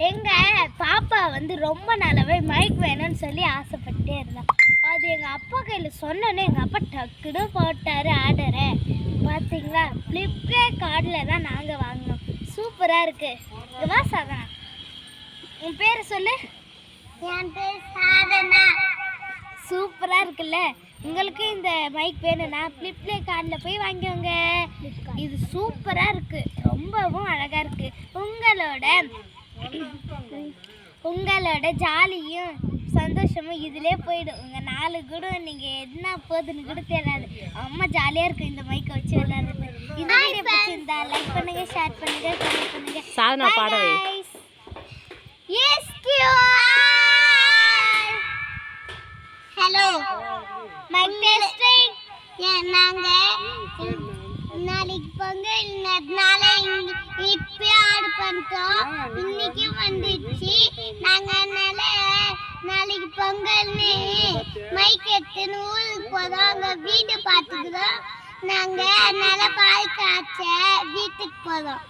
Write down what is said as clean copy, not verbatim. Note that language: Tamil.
எங்கள் பாப்பா வந்து ரொம்ப நாளாவே மைக் வேணும்னு சொல்லி ஆசைப்பட்டே இருந்தா. அது எங்கள் அப்பா கையில் சொன்னோன்னே எங்கள் அப்பா டக்குன்னு போட்டார் ஆர்டரை. பார்த்தீங்களா, ஃப்ளிப்கார்ட் கார்டில் தான் நாங்கள் வாங்கினோம். சூப்பராக இருக்குது. வா சாதனா, உன் பேர் சொல்லு. என் பேர் சாதனா. சூப்பராக இருக்குல்ல. உங்களுக்கு இந்த மைக் வேணும்னா ஃப்ளிப்கார்ட் கார்டில் போய் வாங்கிக்கோங்க. இது சூப்பராக இருக்குது, ரொம்பவும் அழகாக இருக்குது. உங்களோட ஜாலியும் சந்தோஷமும் இதிலே போயிடும். உங்கள் நாலு கூட நீங்கள் என்ன போகுதுன்னு கூட தெரியாது. அம்மா ஜாலியாக இருக்குது இந்த மைக்கை வச்சு விளையாடுறது. இந்த வீடியோ பிடிச்சிருந்தா லைக் பண்ணுங்க, ஷேர் பண்ணுங்க, கமெண்ட் பண்ணுங்க. சாதனா பாடவே. Hello mic testing. நாளைக்கு பொங்கல்னால இப்போ ஆர்டர் பண்ணிட்டோம். இன்னைக்கு வந்துச்சு. நாங்கள் நாளைக்கு பொங்கல்னு மைக் எடுத்துன்னு ஊருக்கு போதும். அங்கே வீடு பார்த்துக்கிறோம் நாங்கள். அதனால பால் காய்ச்ச வீட்டுக்கு போதும்.